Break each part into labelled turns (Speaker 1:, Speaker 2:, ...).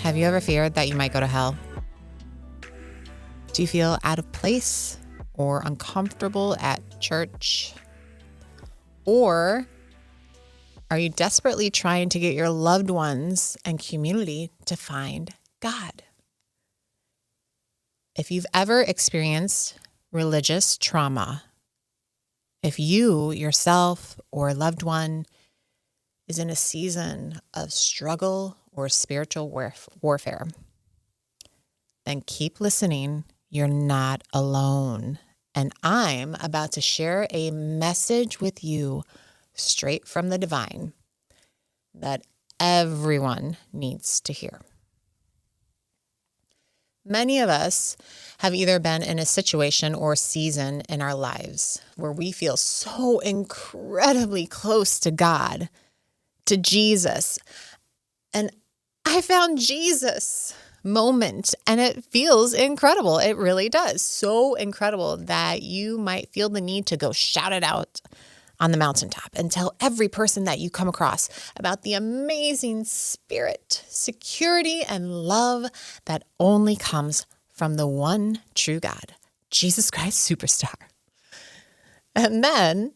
Speaker 1: Have you ever feared that you might go to hell? Do you feel out of place or uncomfortable at church? Or are you desperately trying to get your loved ones and community to find God? If you've ever experienced religious trauma, if you yourself or a loved one is in a season of struggle or spiritual warfare, then keep listening. You're not alone. And I'm about to share a message with you straight from the divine that everyone needs to hear. Many of us have either been in a situation or season in our lives where we feel so incredibly close to God, to Jesus. And I found Jesus moment, and it feels incredible. It really does. So incredible that you might feel the need to go shout it out on the mountaintop and tell every person that you come across about the amazing spirit, security, and love that only comes from the one true God, Jesus Christ Superstar. And then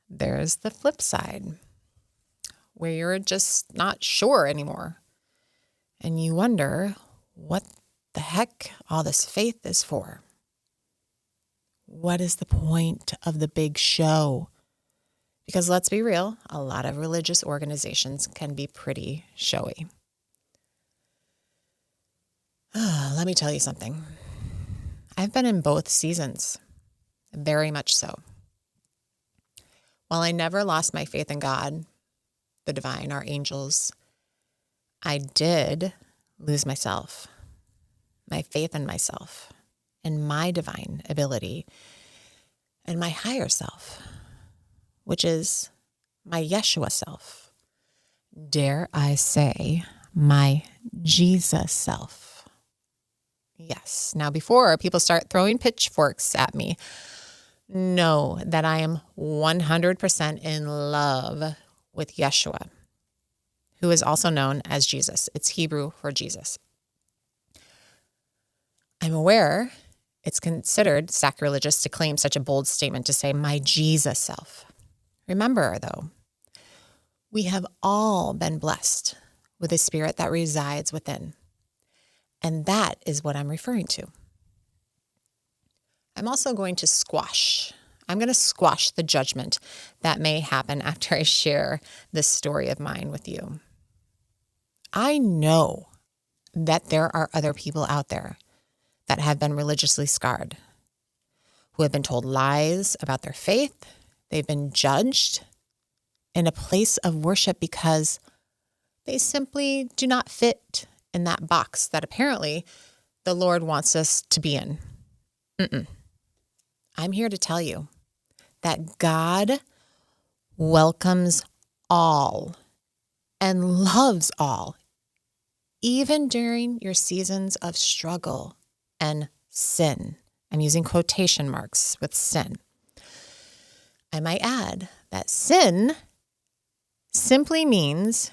Speaker 1: there's the flip side, where you're just not sure anymore. And you wonder what the heck all this faith is for. What is the point of the big show? Because let's be real, a lot of religious organizations can be pretty showy. Let me tell you something. I've been in both seasons, very much so. While I never lost my faith in God, the divine, our angels, I did lose myself, my faith in myself, and my divine ability, and my higher self, which is my Yeshua self. Dare I say, my Jesus self. Yes. Now, before people start throwing pitchforks at me, know that I am 100% in love with Yeshua, who is also known as Jesus. It's Hebrew for Jesus. I'm aware it's considered sacrilegious to claim such a bold statement to say, my Jesus self. Remember, though, we have all been blessed with a spirit that resides within. And that is what I'm referring to. I'm also going to squash the judgment that may happen after I share this story of mine with you. I know that there are other people out there that have been religiously scarred, who have been told lies about their faith. They've been judged in a place of worship because they simply do not fit in that box that apparently the Lord wants us to be in. I'm here to tell you that God welcomes all and loves all, even during your seasons of struggle and sin. I'm using quotation marks with sin. I might add that sin simply means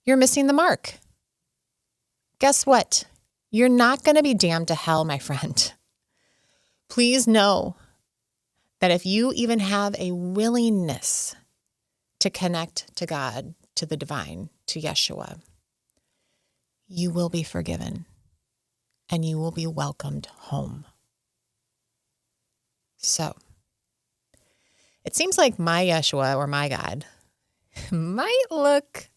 Speaker 1: you're missing the mark. Guess what? You're not going to be damned to hell, my friend. Please know that if you even have a willingness to connect to God, to the divine, to Yeshua, you will be forgiven and you will be welcomed home. So, it seems like my Yeshua or my God might look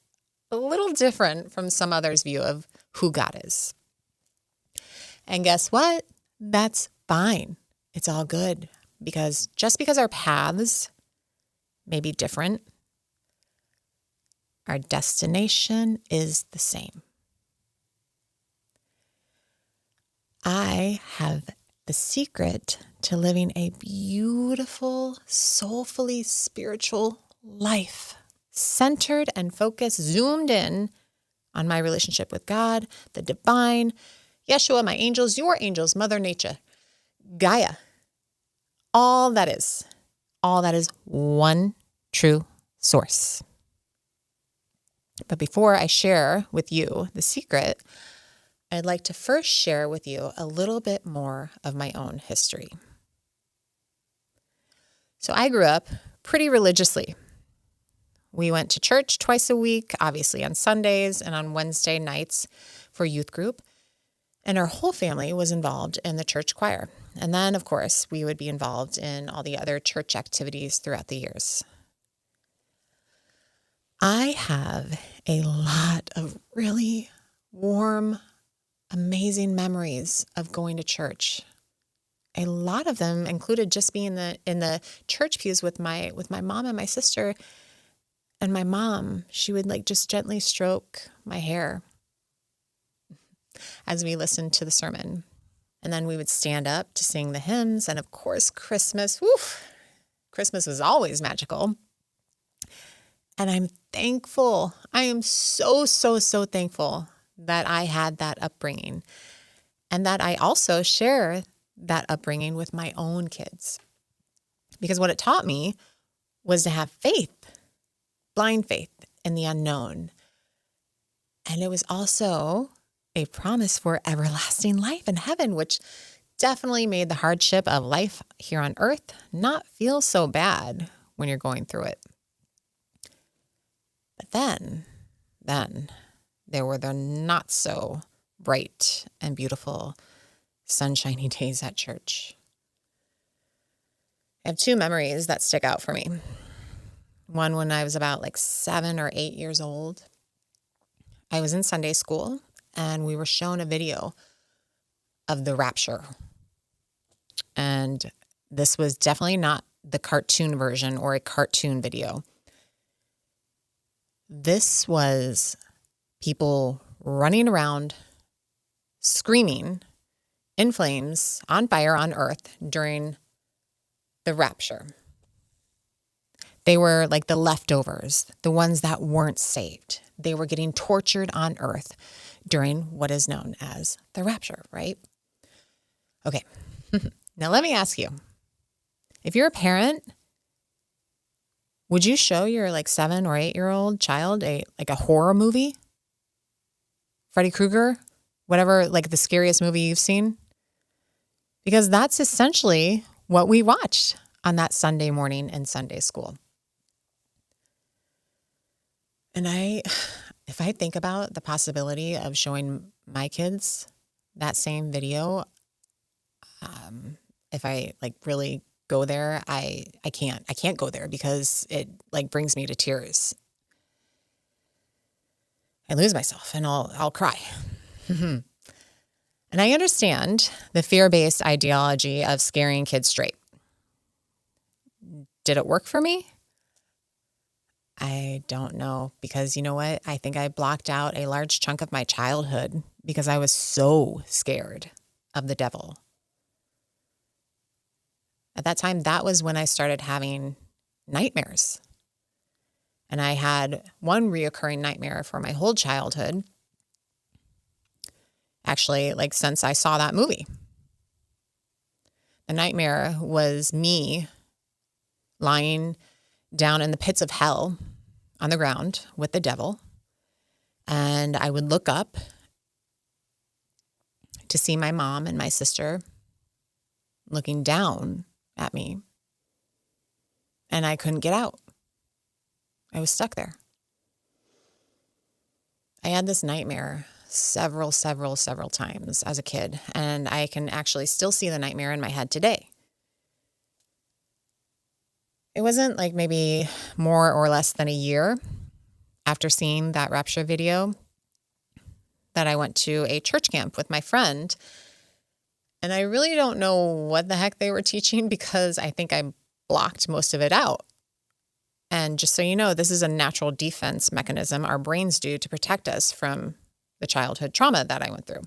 Speaker 1: a little different from some others' view of who God is. And guess what? That's fine. It's all good, because just because our paths may be different, our destination is the same. I have the secret to living a beautiful, soulfully spiritual life, centered and focused, zoomed in on my relationship with God, the divine, Yeshua, my angels, your angels, Mother Nature, Gaia, all that is one true source. But before I share with you the secret, I'd like to first share with you a little bit more of my own history. So I grew up pretty religiously. We went to church twice a week, obviously on Sundays and on Wednesday nights for youth group. And our whole family was involved in the church choir. And then, of course, we would be involved in all the other church activities throughout the years. I have a lot of really warm, amazing memories of going to church. A lot of them included just being in the church pews with my mom and my sister. And my mom, she would like just gently stroke my hair as we listened to the sermon. And then we would stand up to sing the hymns. And of course, Christmas, Christmas was always magical. And I'm thankful. I am so, so, so thankful that I had that upbringing and that I also share that upbringing with my own kids. Because what it taught me was to have faith, blind faith in the unknown. And it was also a promise for everlasting life in heaven, which definitely made the hardship of life here on earth not feel so bad when you're going through it. But then there were the not so bright and beautiful sunshiny days at church. I have two memories that stick out for me. One when I was about 7 or 8 years old. I was in Sunday school and we were shown a video of the rapture. And this was definitely not the cartoon version or a cartoon video. This was people running around, screaming, in flames, on fire on earth during the rapture. They were like the leftovers, the ones that weren't saved. They were getting tortured on earth during what is known as the rapture, right? Okay, now let me ask you, if you're a parent, would you show your 7 or 8-year-old child a horror movie? Freddy Krueger? Whatever, the scariest movie you've seen? Because that's essentially what we watched on that Sunday morning in Sunday school. And if I think about the possibility of showing my kids that same video, if I really go there, I can't go there because it brings me to tears. I lose myself and I'll cry. And I understand the fear-based ideology of scaring kids straight. Did it work for me? I don't know, because you know what? I think I blocked out a large chunk of my childhood because I was so scared of the devil. At that time, that was when I started having nightmares. And I had one reoccurring nightmare for my whole childhood. Actually, since I saw that movie. The nightmare was me lying down in the pits of hell on the ground with the devil. And I would look up to see my mom and my sister looking down at me. And I couldn't get out. I was stuck there. I had this nightmare several times as a kid, and I can actually still see the nightmare in my head today. It wasn't maybe more or less than a year after seeing that rapture video that I went to a church camp with my friend. And I really don't know what the heck they were teaching because I think I blocked most of it out. And just so you know, this is a natural defense mechanism our brains do to protect us from the childhood trauma that I went through.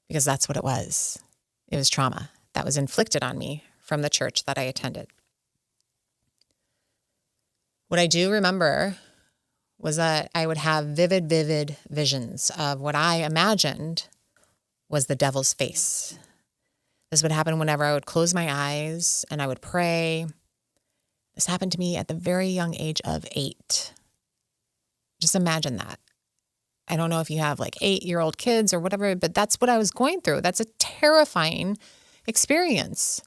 Speaker 1: Because that's what it was. It was trauma that was inflicted on me from the church that I attended. What I do remember was that I would have vivid visions of what I imagined was the devil's face. This would happen whenever I would close my eyes and I would pray. This happened to me at the very young age of 8. Just imagine that. I don't know if you have like 8-year-old kids or whatever, but that's what I was going through. That's a terrifying experience.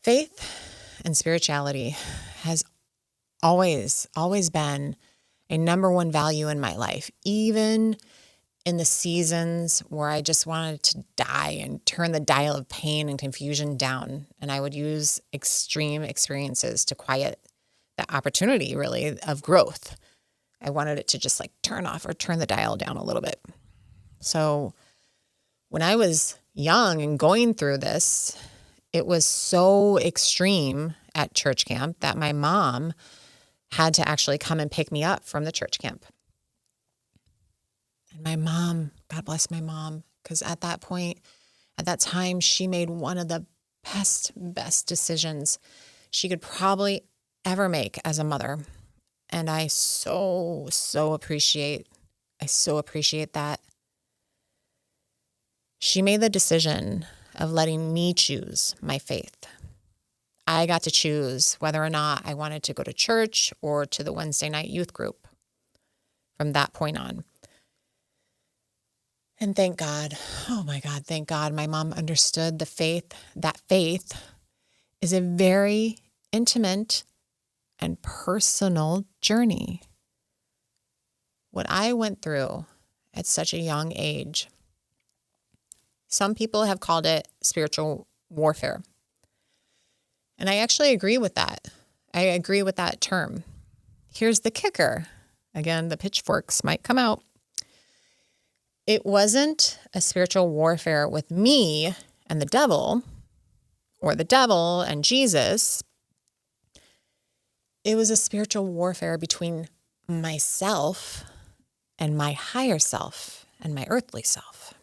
Speaker 1: Faith and spirituality has always been a number one value in my life, even in the seasons where I just wanted to die and turn the dial of pain and confusion down. And I would use extreme experiences to quiet the opportunity, really, of growth. I wanted it to just like turn off or turn the dial down a little bit. So when I was young and going through this, it was so extreme at church camp that my mom had to actually come and pick me up from the church camp. And my mom, God bless my mom, because at that time, she made one of the best decisions she could probably ever make as a mother. And I so appreciate that. She made the decision of letting me choose my faith. I got to choose whether or not I wanted to go to church or to the Wednesday night youth group from that point on. And thank God, oh my God, thank God my mom understood that faith is a very intimate and personal journey. What I went through at such a young age, some people have called it spiritual warfare. And I actually agree with that. I agree with that term. Here's the kicker. Again, the pitchforks might come out. It wasn't a spiritual warfare with me and the devil, or the devil and Jesus. It was a spiritual warfare between myself and my higher self and my earthly self.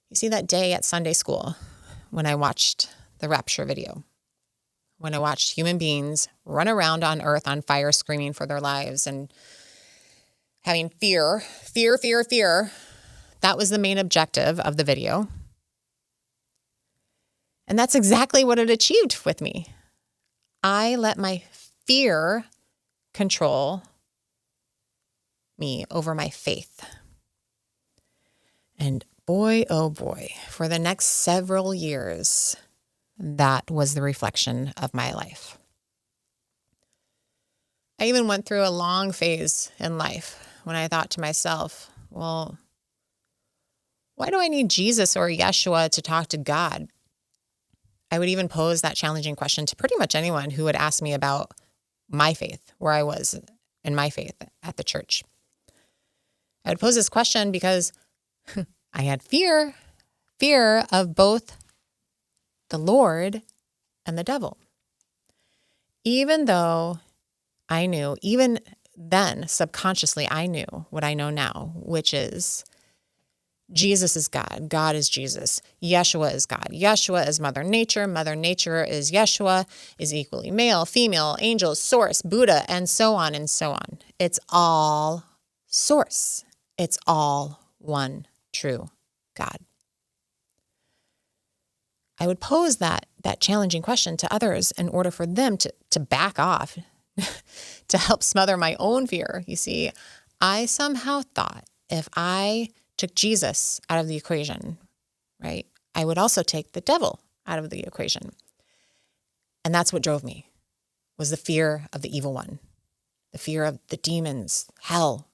Speaker 1: You see, that day at Sunday school when I watched the rapture video, when I watched human beings run around on earth on fire screaming for their lives and having fear, that was the main objective of the video. And that's exactly what it achieved with me. I let my fear control me over my faith. And boy, oh boy, for the next several years, that was the reflection of my life. I even went through a long phase in life when I thought to myself, well, why do I need Jesus or Yeshua to talk to God? I would even pose that challenging question to pretty much anyone who would ask me about my faith, where I was in my faith at the church. I would pose this question because I had fear of both the Lord and the devil. Even though I knew, even then, subconsciously, I knew what I know now, which is Jesus is God. God is Jesus. Yeshua is God. Yeshua is Mother Nature. Mother Nature is Yeshua, is equally male, female, angels, source, Buddha, and so on and so on. It's all source. It's all one true God. I would pose that challenging question to others in order for them to back off, to help smother my own fear. You see, I somehow thought if I took Jesus out of the equation, right, I would also take the devil out of the equation. And that's what drove me, was the fear of the evil one, the fear of the demons, hell.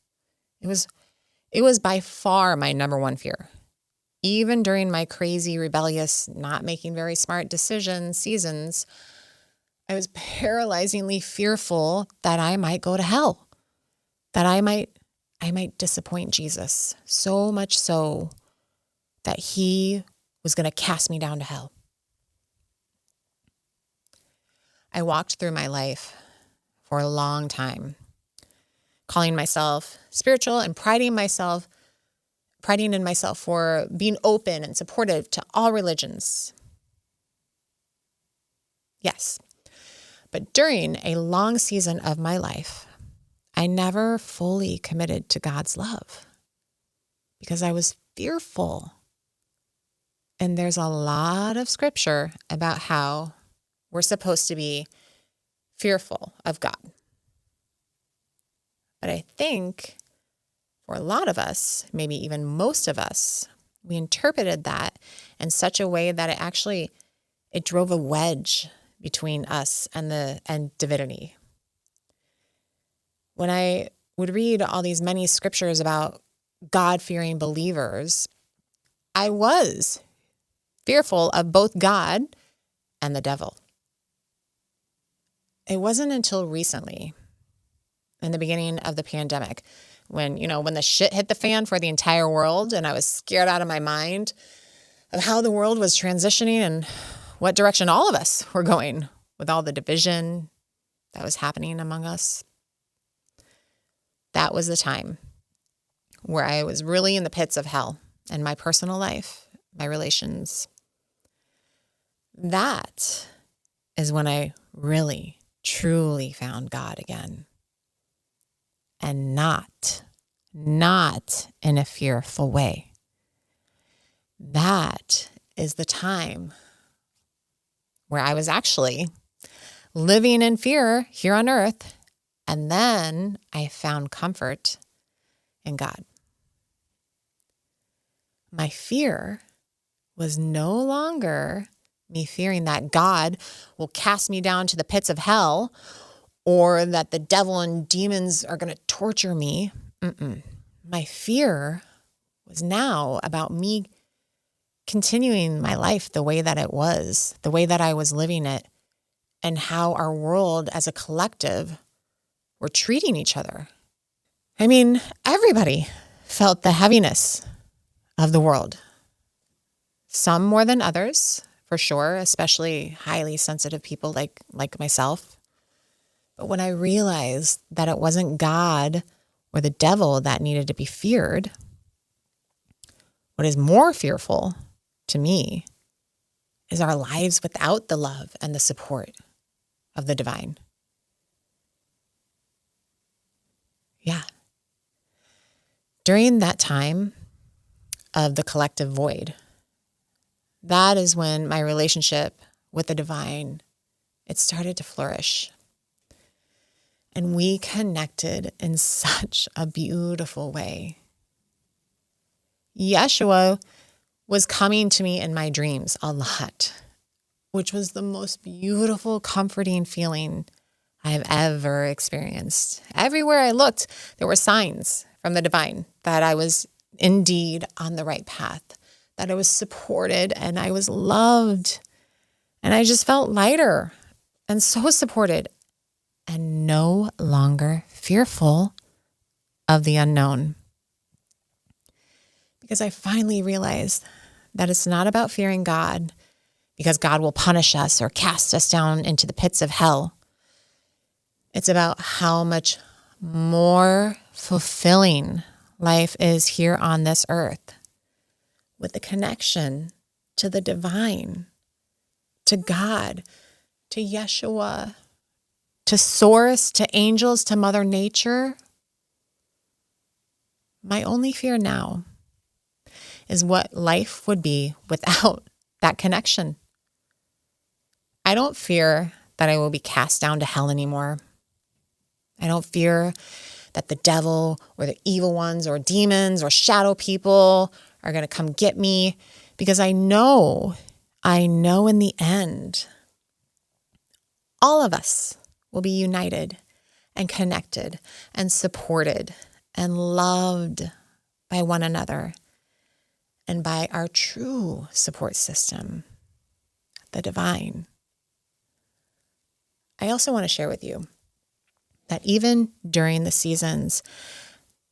Speaker 1: It was by far my number one fear. Even during my crazy, rebellious, not making very smart decisions seasons, I was paralyzingly fearful that I might go to hell, that I might disappoint Jesus, so much so that he was going to cast me down to hell. I walked through my life for a long time, calling myself spiritual and priding in myself for being open and supportive to all religions. Yes. But during a long season of my life, I never fully committed to God's love because I was fearful. And there's a lot of scripture about how we're supposed to be fearful of God. But I think for a lot of us, maybe even most of us, we interpreted that in such a way that it drove a wedge between us and divinity. When I would read all these many scriptures about God-fearing believers, I was fearful of both God and the devil. It wasn't until recently, in the beginning of the pandemic, when the shit hit the fan for the entire world and I was scared out of my mind of how the world was transitioning and what direction all of us were going with all the division that was happening among us. That was the time where I was really in the pits of hell in my personal life, my relations. That is when I really, truly found God again. And not in a fearful way. That is the time where I was actually living in fear here on earth, and then I found comfort in God. My fear was no longer me fearing that God will cast me down to the pits of hell or that the devil and demons are going to torture me. My fear was now about me continuing my life the way that it was, the way that I was living it, and how our world as a collective were treating each other. I mean, everybody felt the heaviness of the world. Some more than others, for sure, especially highly sensitive people like myself. But when I realized that it wasn't God or the devil that needed to be feared, what is more fearful to me is our lives without the love and the support of the divine. Yeah. During that time of the collective void, that is when my relationship with the divine, it started to flourish. And we connected in such a beautiful way. Yeshua was coming to me in my dreams a lot, which was the most beautiful, comforting feeling I have ever experienced. Everywhere I looked, there were signs from the divine that I was indeed on the right path, that I was supported and I was loved. And I just felt lighter and so supported and no longer fearful of the unknown. Because I finally realized that it's not about fearing God because God will punish us or cast us down into the pits of hell. It's about how much more fulfilling life is here on this earth with the connection to the divine, to God, to Yeshua, to Source, to angels, to Mother Nature. My only fear now is what life would be without that connection. I don't fear that I will be cast down to hell anymore. I don't fear that the devil or the evil ones or demons or shadow people are going to come get me, because I know in the end, all of us will be united and connected and supported and loved by one another and by our true support system, the divine. I also want to share with you that even during the seasons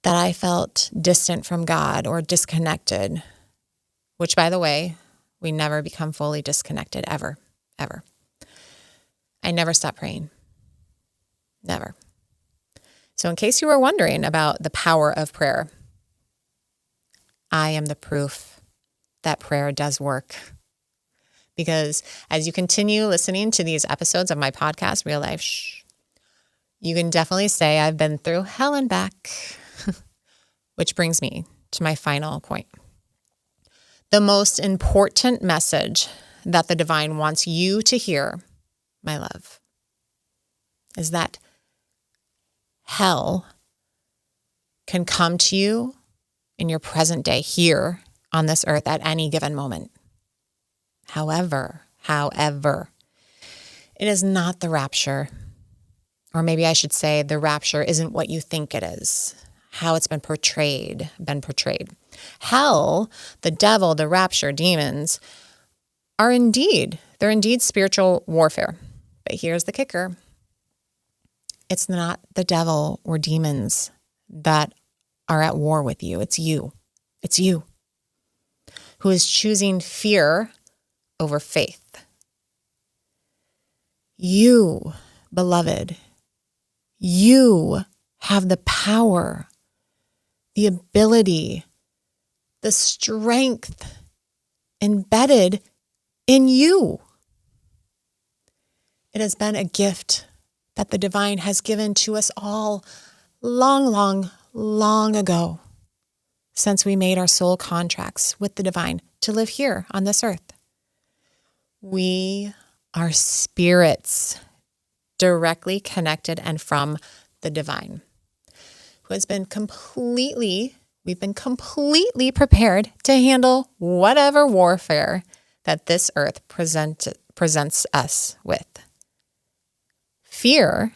Speaker 1: that I felt distant from God or disconnected, which, by the way, we never become fully disconnected ever. I never stopped praying. Never. So in case you were wondering about the power of prayer, I am the proof that prayer does work. Because as you continue listening to these episodes of my podcast, Real Life, Shhh, you can definitely say I've been through hell and back. Which brings me to my final point. The most important message that the divine wants you to hear, my love, is that hell can come to you in your present day here on this earth at any given moment. However, it is not the rapture. Or maybe I should say the rapture isn't what you think it is, how it's been portrayed. Hell, the devil, the rapture, demons they're indeed spiritual warfare. But here's the kicker. It's not the devil or demons that are at war with you. It's you. It's you who is choosing fear over faith. You, beloved, you have the power, the ability, the strength embedded in you. It has been a gift that the divine has given to us all long ago, since we made our soul contracts with the divine to live here on this earth. We are spirits directly connected and from the divine, who has been we've been completely prepared to handle whatever warfare that this earth presents us with. Fear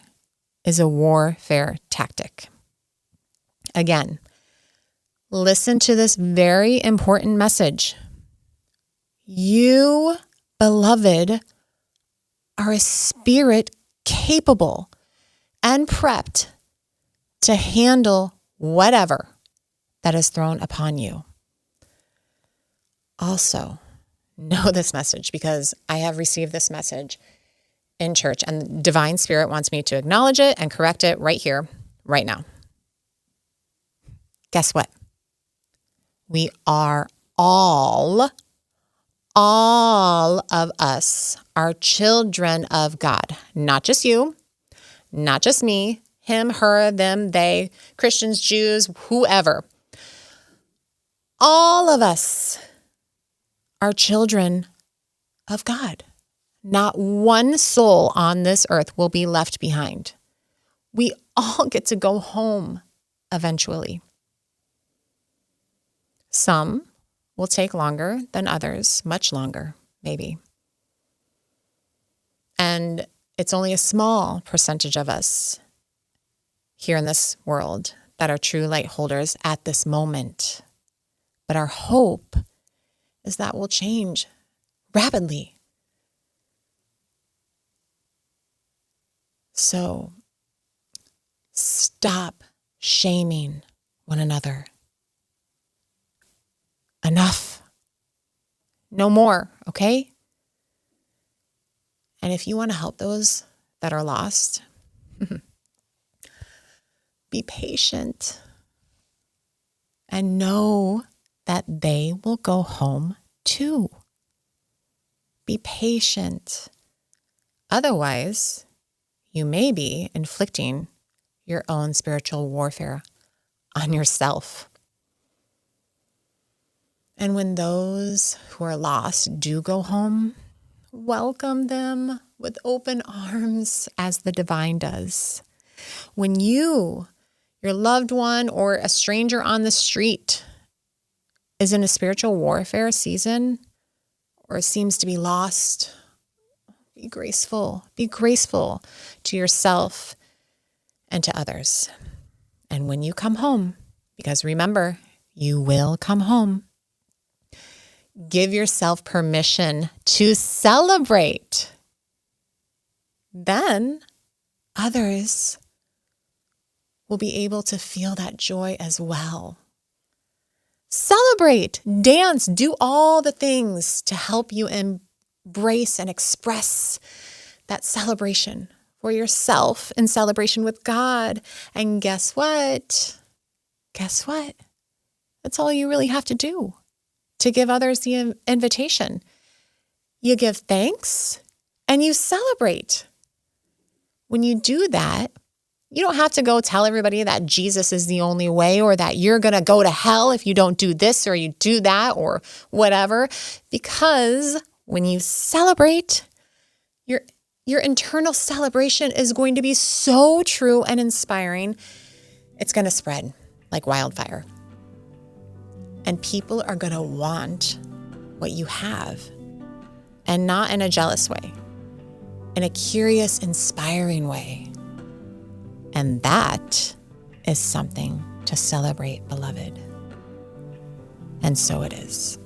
Speaker 1: is a warfare tactic. Again, listen to this very important message. You, beloved, are a spirit capable and prepped to handle whatever that is thrown upon you. Also, know this message because I have received this message in church and Divine Spirit wants me to acknowledge it and correct it right here, right now. Guess what? We are all of us are children of God. Not just you, not just me, him, her, them, they, Christians, Jews, whoever. All of us are children of God. Not one soul on this earth will be left behind. We all get to go home eventually. Some will take longer than others, much longer, maybe. And it's only a small percentage of us here in this world that are true light holders at this moment. But our hope is that will change rapidly. So stop shaming one another. Enough. No more, okay? And if you want to help those that are lost, be patient and know that they will go home too. Be patient. Otherwise, you may be inflicting your own spiritual warfare on yourself. And when those who are lost do go home, welcome them with open arms as the divine does. When you, your loved one, or a stranger on the street is in a spiritual warfare season or seems to be lost, be graceful. Be graceful to yourself and to others. And when you come home, because remember, you will come home, give yourself permission to celebrate. Then others will be able to feel that joy as well. Celebrate, dance, do all the things to help you embrace and express that celebration for yourself in celebration with God. And guess what? That's all you really have to do to give others the invitation. You give thanks and you celebrate. When you do that, you don't have to go tell everybody that Jesus is the only way or that you're going to go to hell if you don't do this or you do that or whatever. Because when you celebrate, you're your internal celebration is going to be so true and inspiring. It's going to spread like wildfire. And people are going to want what you have, and not in a jealous way, in a curious, inspiring way. And that is something to celebrate, beloved. And so it is.